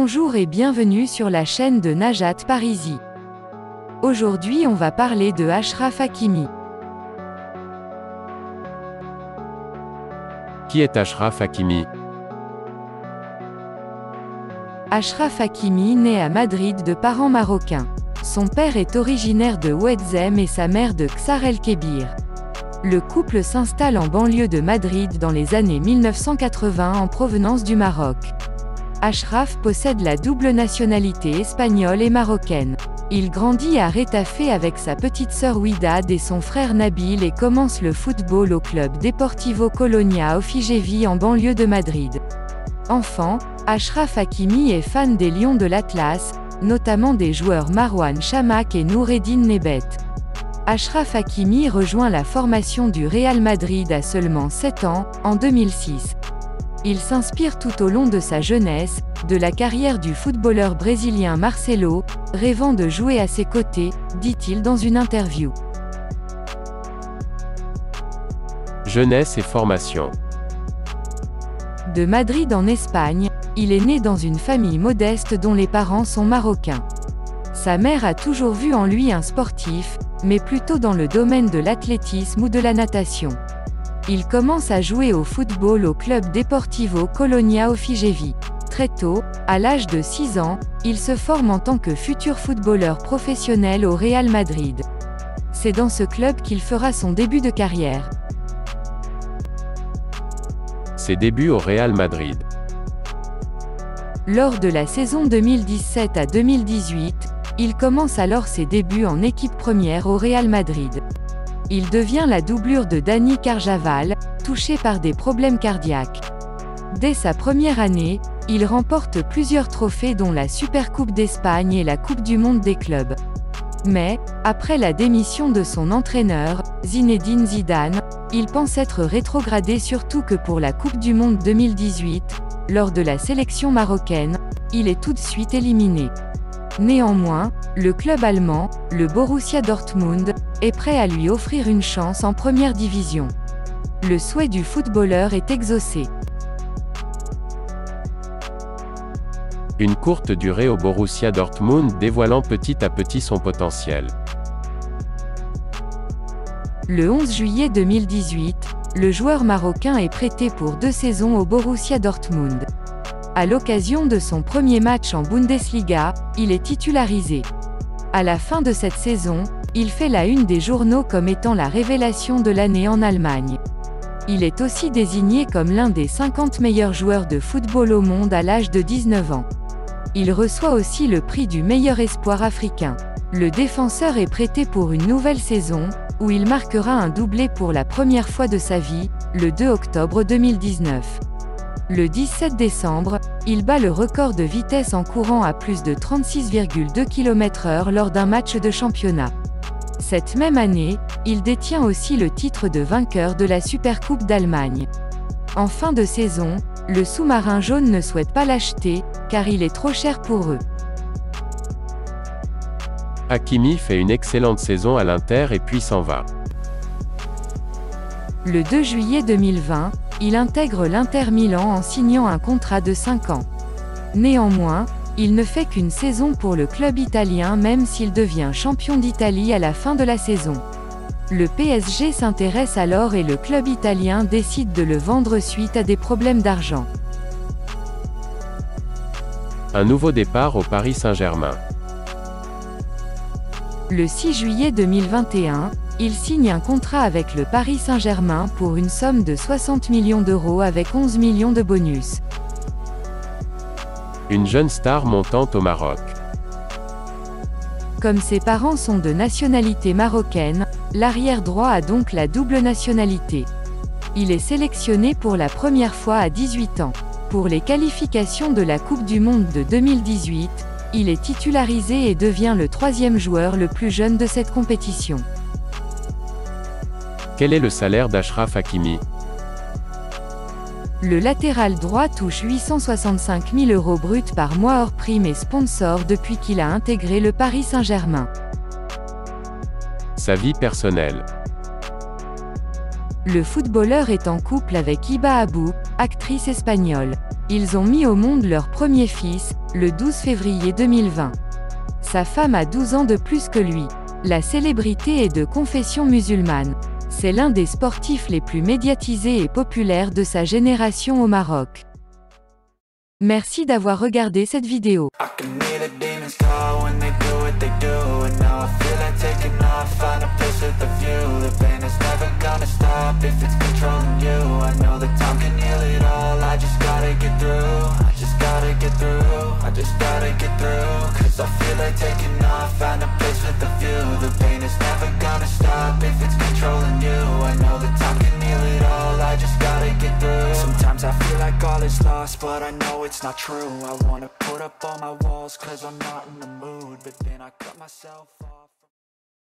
Bonjour et bienvenue sur la chaîne de Najat Parisi. Aujourd'hui on va parler de Achraf Hakimi. Qui est Achraf Hakimi? Achraf Hakimi naît à Madrid de parents marocains. Son père est originaire de Ouedzem et sa mère de Ksar el-Kébir. Le couple s'installe en banlieue de Madrid dans les années 1980 en provenance du Maroc. Achraf possède la double nationalité espagnole et marocaine. Il grandit à Retafe avec sa petite sœur Ouidad et son frère Nabil et commence le football au club Deportivo Colonia Offigevi en banlieue de Madrid. Enfant, Achraf Hakimi est fan des Lions de l'Atlas, notamment des joueurs Marouane Chamakh et Noureddine Nebet. Achraf Hakimi rejoint la formation du Real Madrid à seulement 7 ans, en 2006. Il s'inspire tout au long de sa jeunesse, de la carrière du footballeur brésilien Marcelo, rêvant de jouer à ses côtés, dit-il dans une interview. Jeunesse et formation. De Madrid en Espagne, il est né dans une famille modeste dont les parents sont marocains. Sa mère a toujours vu en lui un sportif, mais plutôt dans le domaine de l'athlétisme ou de la natation. Il commence à jouer au football au club Deportivo Colonia Offigevi. Très tôt, à l'âge de 6 ans, il se forme en tant que futur footballeur professionnel au Real Madrid. C'est dans ce club qu'il fera son début de carrière. Ses débuts au Real Madrid. Lors de la saison 2017 à 2018, il commence alors ses débuts en équipe première au Real Madrid. Il devient la doublure de Dani Carvajal, touché par des problèmes cardiaques. Dès sa première année, il remporte plusieurs trophées dont la Supercoupe d'Espagne et la Coupe du Monde des clubs. Mais, après la démission de son entraîneur, Zinedine Zidane, il pense être rétrogradé surtout que pour la Coupe du Monde 2018, lors de la sélection marocaine, il est tout de suite éliminé. Néanmoins, le club allemand, le Borussia Dortmund, est prêt à lui offrir une chance en première division. Le souhait du footballeur est exaucé. Une courte durée au Borussia Dortmund dévoilant petit à petit son potentiel. Le 11 juillet 2018, le joueur marocain est prêté pour 2 saisons au Borussia Dortmund. À l'occasion de son premier match en Bundesliga, il est titularisé. À la fin de cette saison, il fait la une des journaux comme étant la révélation de l'année en Allemagne. Il est aussi désigné comme l'un des 50 meilleurs joueurs de football au monde à l'âge de 19 ans. Il reçoit aussi le prix du meilleur espoir africain. Le défenseur est prêté pour une nouvelle saison, où il marquera un doublé pour la première fois de sa vie, le 2 octobre 2019. Le 17 décembre, il bat le record de vitesse en courant à plus de 36,2 km/h lors d'un match de championnat. Cette même année, il détient aussi le titre de vainqueur de la Supercoupe d'Allemagne. En fin de saison, le sous-marin jaune ne souhaite pas l'acheter, car il est trop cher pour eux. Hakimi fait une excellente saison à l'Inter et puis s'en va. Le 2 juillet 2020, il intègre l'Inter Milan en signant un contrat de 5 ans. Néanmoins, il ne fait qu'une saison pour le club italien même s'il devient champion d'Italie à la fin de la saison. Le PSG s'intéresse alors et le club italien décide de le vendre suite à des problèmes d'argent. Un nouveau départ au Paris Saint-Germain. Le 6 juillet 2021, il signe un contrat avec le Paris Saint-Germain pour une somme de 60 millions d'euros avec 11 millions de bonus. Une jeune star montante au Maroc. Comme ses parents sont de nationalité marocaine, l'arrière droit a donc la double nationalité. Il est sélectionné pour la première fois à 18 ans. Pour les qualifications de la Coupe du Monde de 2018, il est titularisé et devient le 3e joueur le plus jeune de cette compétition. Quel est le salaire d'Achraf Hakimi? Le latéral droit touche 865 000 € bruts par mois hors primes et sponsors depuis qu'il a intégré le Paris Saint-Germain. Sa vie personnelle. Le footballeur est en couple avec Hiba Abou, actrice espagnole. Ils ont mis au monde leur premier fils, le 12 février 2020. Sa femme a 12 ans de plus que lui. La célébrité est de confession musulmane. C'est l'un des sportifs les plus médiatisés et populaires de sa génération au Maroc. Merci d'avoir regardé cette vidéo. Sometimes I feel like all is lost, but I know it's not true. I wanna put up all my walls, cause I'm not in the mood, but then I cut myself off.